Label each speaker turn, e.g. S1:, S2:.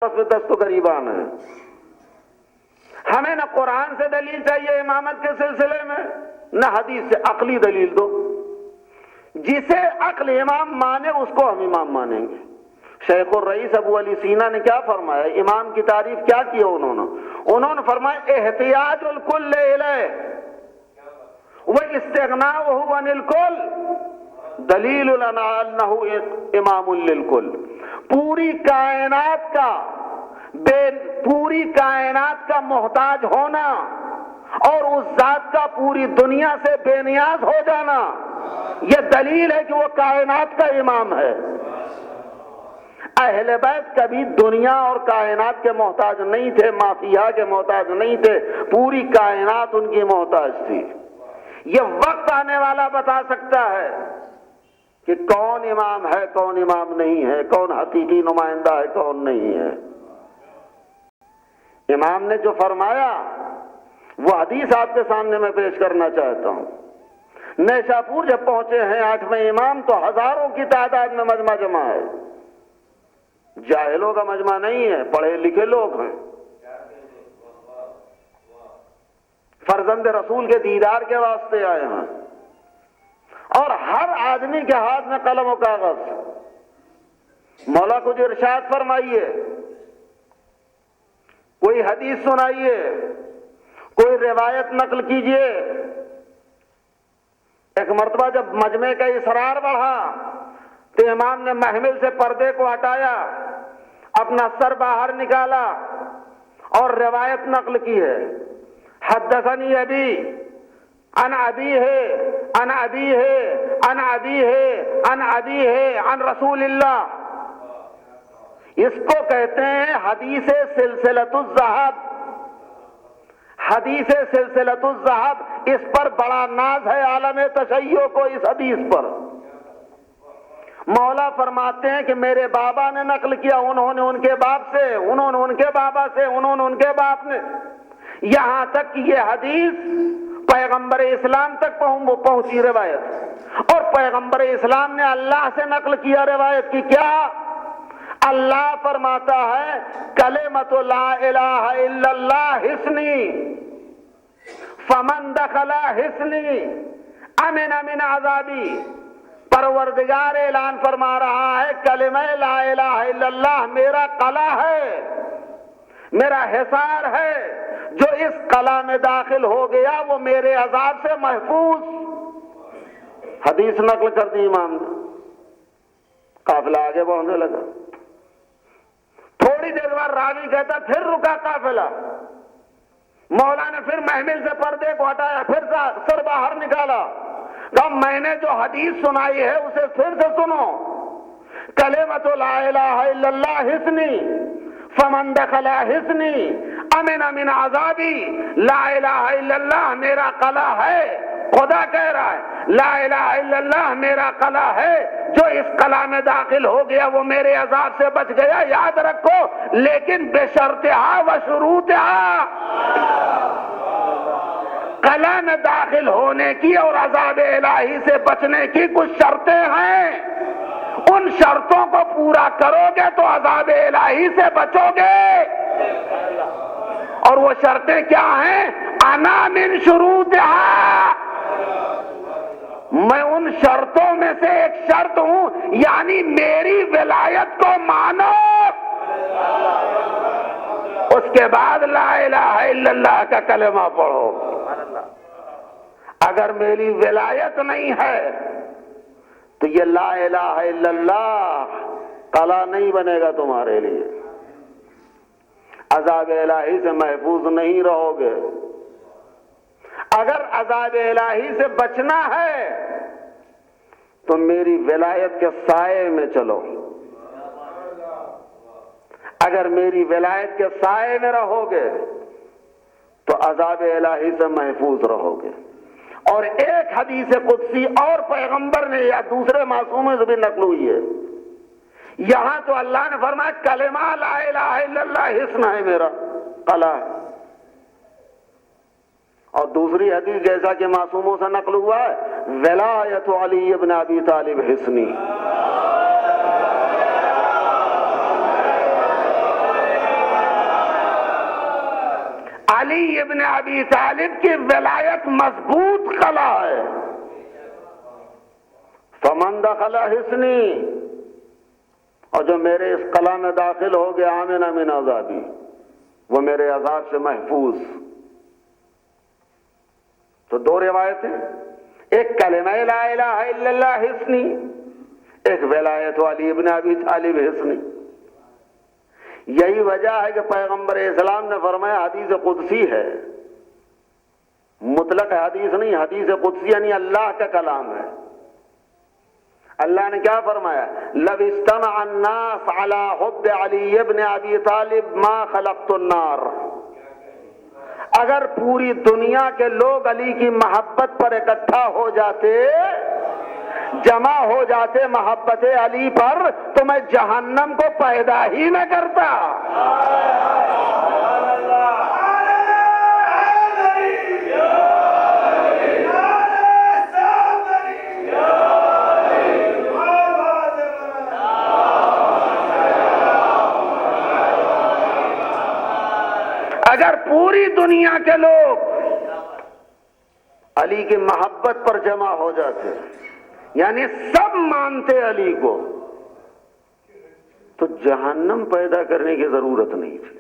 S1: میں دست و گریبان ہے. ہمیں نہ قرآن سے دلیل چاہیے امامت کے سلسلے میں نہ حدیث سے. عقلی دلیل دو. جسے عقل امام مانے اس کو ہم امام مانیں گے. شیخ الرئیس ابو علی سینا نے کیا فرمایا؟ امام کی تعریف کیا کی انہوں نے فرمایا احتیاج الکل الیہ واستغناؤہ عن الکل دلیل لنا انہ امام للکل. پوری کائنات کا محتاج ہونا اور اس ذات کا پوری دنیا سے بے نیاز ہو جانا یہ دلیل ہے کہ وہ کائنات کا امام ہے. اہل بیت کبھی دنیا اور کائنات کے محتاج نہیں تھے، مافیہ کے محتاج نہیں تھے، پوری کائنات ان کی محتاج تھی. یہ وقت آنے والا بتا سکتا ہے کہ کون امام ہے کون امام نہیں ہے، کون حقیقی نمائندہ ہے کون نہیں ہے. امام نے جو فرمایا وہ حدیث آپ کے سامنے میں پیش کرنا چاہتا ہوں. نیشاپور جب پہنچے ہیں 8ویں امام تو ہزاروں کی تعداد میں مجمع جمع ہے. جاہلوں کا مجمع نہیں ہے، پڑھے لکھے لوگ ہیں، فرزند رسول کے دیدار کے واسطے آئے ہیں. اور ہر آدمی کے ہاتھ میں قلم و کاغذ. مولا کچھ ارشاد فرمائیے، کوئی حدیث سنائیے، کوئی روایت نقل کیجئے. ایک مرتبہ جب مجمع کا اصرار بڑھا تو امام نے محمل سے پردے کو ہٹایا، اپنا سر باہر نکالا اور روایت نقل کی ہے. حدثنی ابی عن ابی ہے عن ابی ہے عن ابی ہے عن ابی ہے عن رسول اللہ. اس کو کہتے ہیں حدیث سلسلۃ الذہب. حدیث سلسلۃ الذہب. اس پر بڑا ناز ہے عالم تشیع کو اس حدیث پر. مولا فرماتے ہیں کہ میرے بابا نے نقل کیا، انہوں نے ان کے باپ سے، انہوں نے ان کے بابا سے، انہوں نے ان کے باپ نے، یہاں تک کہ یہ حدیث پیغمبر اسلام تک پہنچی روایت. اور پیغمبر اسلام نے اللہ سے نقل کیا روایت کی. کیا؟ اللہ فرماتا ہے کلمۃ لا الہ الا اللہ حصنی فمن دخل حصنی امن من عذابی. پروردگار اعلان فرما رہا ہے کلمہ لا الہ الا اللہ میرا قلعہ ہے، میرا حصار ہے. جو اس قلعہ میں داخل ہو گیا وہ میرے عذاب سے محفوظ. حدیث نقل کر دی امام نے. قافلہ آگے بڑھنے لگا. تھوڑی دیر بعد راوی کہتا پھر رکا قافلہ. مولا نے پھر محمل سے پردے کو ہٹایا، پھر سر باہر نکالا. کہا میں نے جو حدیث سنائی ہے اسے پھر سے سنو. کلمۃ لا الہ الا اللہ حصنی فمن دخل حصنی امن من عذابی. لا الہ الا اللہ میرا قلعہ ہے. خدا کہہ رہا ہے لا الہ الا اللہ میرا قلعہ ہے، جو اس قلعہ میں داخل ہو گیا وہ میرے عذاب سے بچ گیا. یاد رکھو لیکن بشرطہا و شروطہا. قلعہ میں داخل ہونے کی اور عذاب الہی سے بچنے کی کچھ شرطیں ہیں. ان شرطوں کو پورا کرو گے تو عذاب الہی سے بچو گے. اور وہ شرطیں کیا ہیں؟ انا من شروطہا. میں ان شرطوں میں سے ایک شرط ہوں، یعنی میری ولایت کو مانو. اس کے بعد لا الہ الا اللہ کا کلمہ پڑھو. اگر میری ولایت نہیں ہے تو یہ لا الہ الا اللہ قلعہ نہیں بنے گا تمہارے لیے. عذاب الہی سے محفوظ نہیں رہو گے. اگر عذاب الہی سے بچنا ہے تو میری ولایت کے سائے میں چلو. اگر میری ولایت کے سائے میں رہو گے تو عذاب الہی سے محفوظ رہو گے. اور ایک حدیث قدسی اور پیغمبر نے یا دوسرے معصوموں سے بھی نقل ہوئی ہے. یہاں تو اللہ نے فرمایا کلمہ لا الہ الا اللہ حصن ہے میرا قلعہ ہے. اور دوسری حدیث جیسا کہ معصوموں سے نقل ہوا ہے ولایت علی ابن ابی طالب حصنی. علی ابن ابی طالب کی ولایت مضبوط قلعہ ہے. فمن دخل حصنی، اور جو میرے اس قلعہ میں داخل ہو گیا آمن من عذابی، وہ میرے عذاب سے محفوظ. تو دو روایتیں، ایک کلمہ لا الہ الا اللہ حصنی، ایک ولایت علی ابن ابی طالب حصنی. یہی وجہ ہے کہ پیغمبر اسلام نے فرمایا حدیث قدسی ہے، مطلق حدیث نہیں، حدیث قدسی یعنی اللہ کا کلام ہے. اللہ نے کیا فرمایا؟ لو اجتمع الناس على حب علی ابن ابی طالب ما خلقت النار. اگر پوری دنیا کے لوگ علی کی محبت پر اکٹھا ہو جاتے، جمع ہو جاتے محبت علی پر، تو میں جہنم کو پیدا ہی نہ کرتا. اگر پوری دنیا کے لوگ علی کی محبت پر جمع ہو جاتے، یعنی سب مانتے علی کو، تو جہنم پیدا کرنے کی ضرورت نہیں تھی.